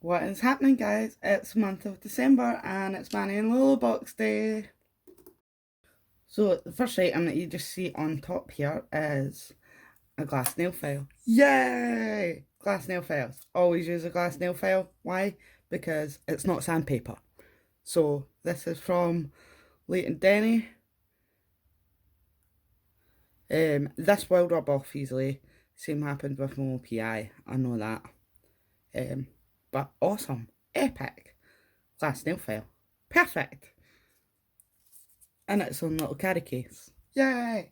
What is happening, guys? It's the month of December and it's Manny and Lola box day. So the first item that you just see on top here is a glass nail file. Yay! Glass nail files. Always use a glass nail file. Why? Because it's not sandpaper. So this is from Leighton Denny. This will rub off easily. Same happened with my PI. I know that. But awesome. Epic. Glass nail file. Perfect. And its own little carry case. Yay!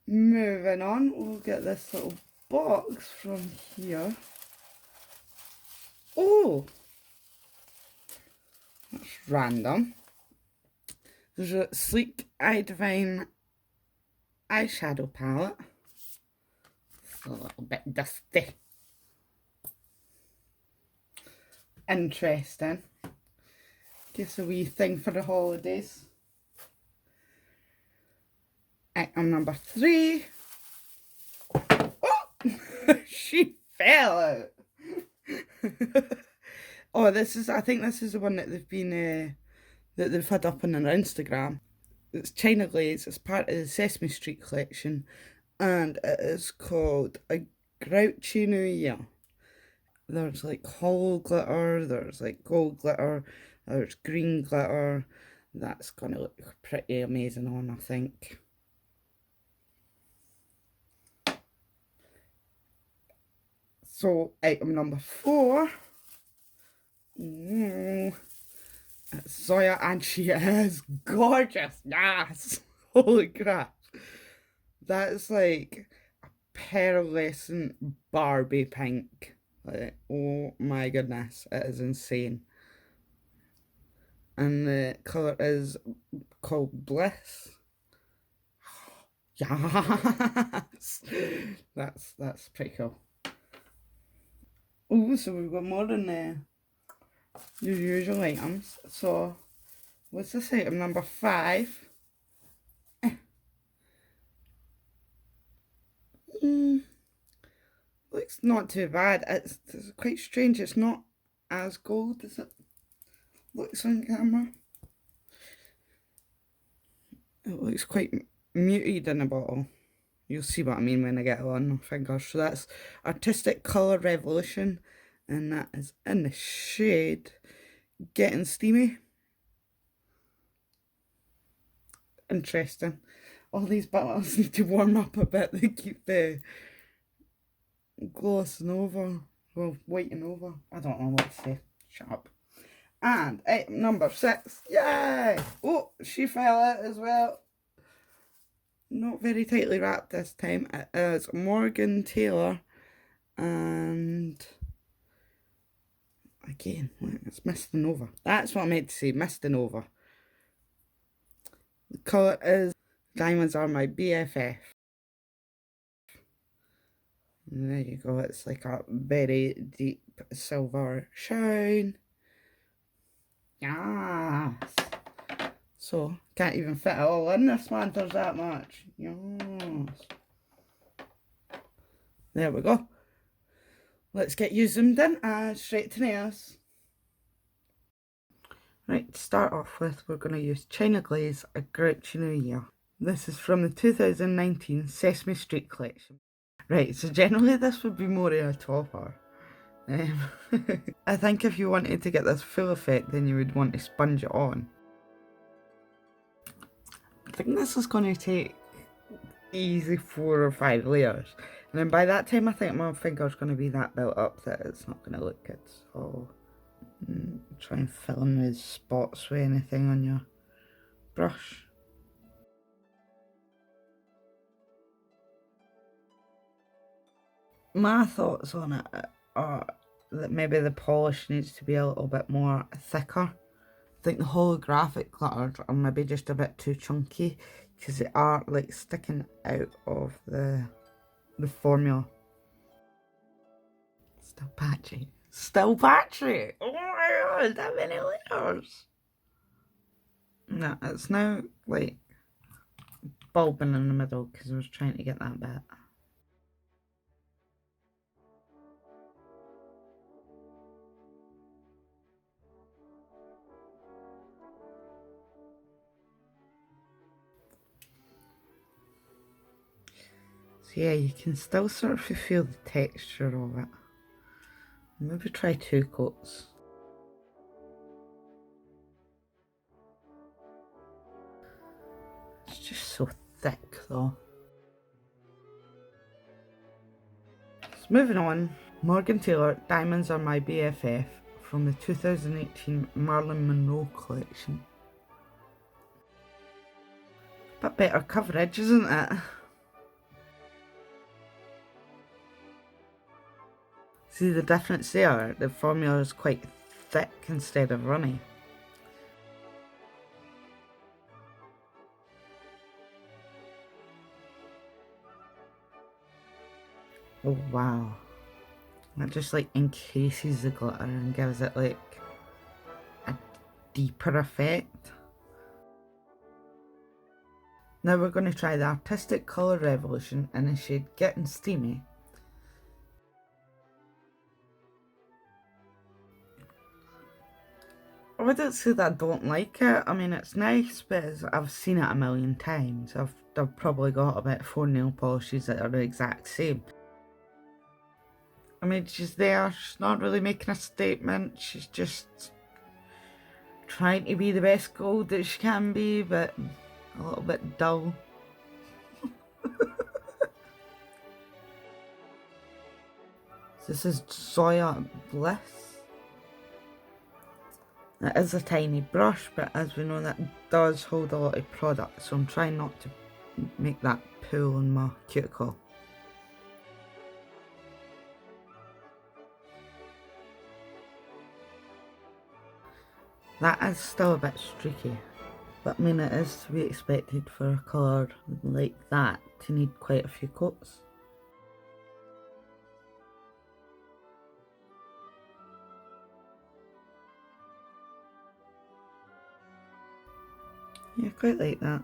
Moving on, we'll get this little box from here. Oh! That's random. There's a Sleek Eye Divine eyeshadow palette. It's a little bit dusty. Interesting. Guess a wee thing for the holidays. Item number 3. Oh! She fell out. Oh, I think this is the one that they've been, that they've had up on their Instagram. It's China Glaze. It's part of the Sesame Street collection. And it is called a Grouchy New Year. There's like hollow glitter, there's like gold glitter, there's green glitter. That's gonna look pretty amazing on, I think. So item number 4. It's Zoya, and she is gorgeous. Yes. Holy crap. That's like a pearlescent Barbie pink. Like, oh my goodness, it is insane. And the colour is called Blyss. Yes! That's pretty cool. Oh, so we've got more than the usual items. So, what's this item number 5? Looks not too bad. It's quite strange. It's not as gold as it looks on camera. It looks quite muted in the bottle. You'll see what I mean when I get it on my fingers. So that's Artistic Colour Revolution, and that is in the shade Getting Steamy. Interesting. All these bottles need to warm up a bit. They keep the glossing over, well, whitening over. I don't know what to say. Shut up. And item number 6. Yay! Oh, she fell out as well. Not very tightly wrapped this time. It is Morgan Taylor, and again, it's misting over. That's what I meant to say, misting over. The colour is Diamonds Are My BFF. And there you go, it's like a very deep silver shine. Yes! So, can't even fit it all in this one, there's that much. Yes. There we go. Let's get you zoomed in and straight to nails. Right, to start off with, we're going to use China Glaze, a Grouchy New Year. This is from the 2019 Sesame Street collection. Right, so generally this would be more of a topper. I think if you wanted to get this full effect, then you would want to sponge it on. I think this is going to take easy 4 or 5 layers. And then by that time, I think my finger's going to be that built up that it's not going to look good. So, try and fill in with spots with anything on your brush. My thoughts on it are that maybe the polish needs to be a little bit more thicker. I think the holographic glitters are maybe just a bit too chunky because they are like sticking out of the formula. Still patchy. Still patchy! Oh my god, that many layers! No, it's now like bulbing in the middle because I was trying to get that bit. So yeah, you can still sort of feel the texture of it. Maybe try 2 coats. It's just so thick though. So moving on, Morgan Taylor, Diamonds Are My BFF from the 2018 Marilyn Monroe collection. Bit better coverage, isn't it? See the difference there? The formula is quite thick instead of runny. Oh wow. That just like increases the glitter and gives it like a deeper effect. Now we're going to try the Artistic Colour Revolution in the shade Getting Steamy. I wouldn't say that I don't like it. I mean, it's nice, but I've seen it a million times. I've probably got about 4 nail polishes that are the exact same. I mean, she's there, she's not really making a statement, she's just trying to be the best gold that she can be, but a little bit dull. This is Zoya Blyss. It is a tiny brush, but as we know, that does hold a lot of product, so I'm trying not to make that pull on my cuticle. That is still a bit streaky, but I mean, it is to be expected for a colour like that to need quite a few coats. Yeah, I quite like that.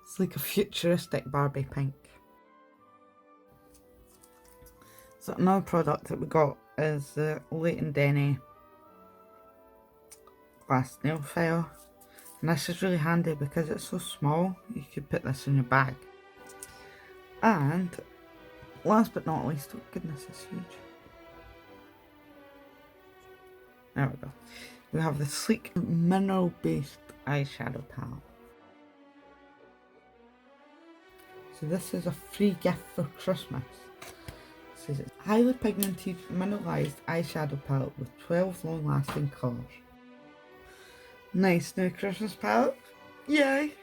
It's like a futuristic Barbie pink. So another product that we got is the Leighton Denny glass nail file. And this is really handy because it's so small, you could put this in your bag. And last but not least, oh goodness, it's huge. There we go. We have the sleek mineral based eyeshadow palette. So this is a free gift for Christmas. This is a highly pigmented mineralized eyeshadow palette with 12 long lasting colours. Nice new Christmas palette. Yay!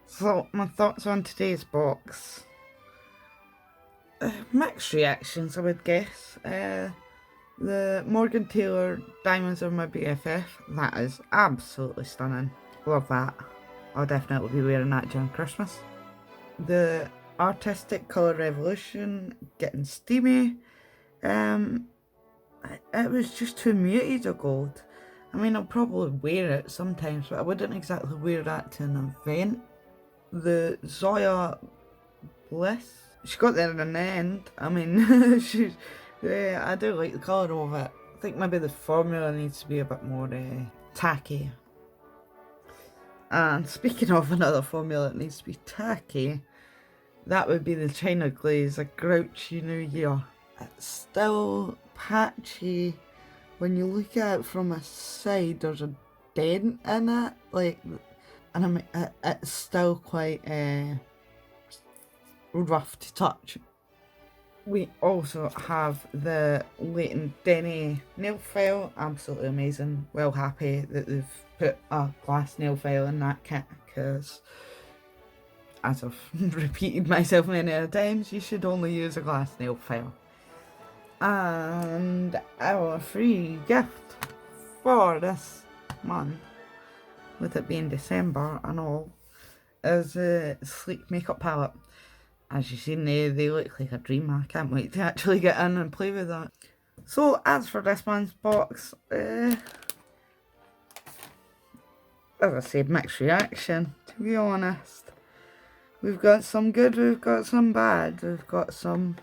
So my thoughts on today's box. Mixed reactions, I would guess. The Morgan Taylor Diamonds Are My BFF, that is absolutely stunning. Love that. I'll definitely be wearing that during Christmas. The Artistic Colour Revolution, Getting Steamy. It was just too muted a gold. I mean, I'll probably wear it sometimes, but I wouldn't exactly wear that to an event. The Zoya Blyss, she got there in the end. I mean, yeah, I do like the colour of it. I think maybe the formula needs to be a bit more tacky. And speaking of another formula that needs to be tacky, that would be the China Glaze, a Grouchy New Year. It's still patchy. When you look at it from a side, there's a dent in it, like, and I mean, it's still quite rough to touch. We also have the Leighton Denny nail file, absolutely amazing. Well happy that they've put a glass nail file in that kit, because as I've repeated myself many other times, you should only use a glass nail file. And our free gift for this month, with it being December and all, is a sleek makeup palette. As you've seen, they look like a dream. I can't wait to actually get in and play with that. So as for this month's box, as I said, mixed reaction, to be honest. We've got some good, we've got some bad, we've got some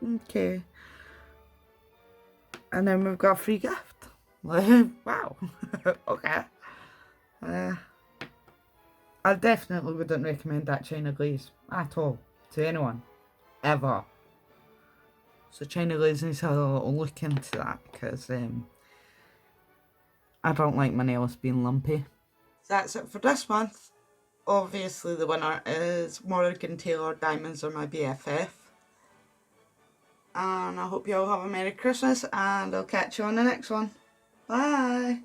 okay. And then we've got a free gift. Wow. Okay. I definitely wouldn't recommend that China Glaze at all to anyone, ever. So China Glaze needs to have a little look into that, because I don't like my nails being lumpy. That's it for this month. Obviously the winner is Morgan Taylor Diamonds Are My BFF. And I hope you all have a Merry Christmas, and I'll catch you on the next one. Bye!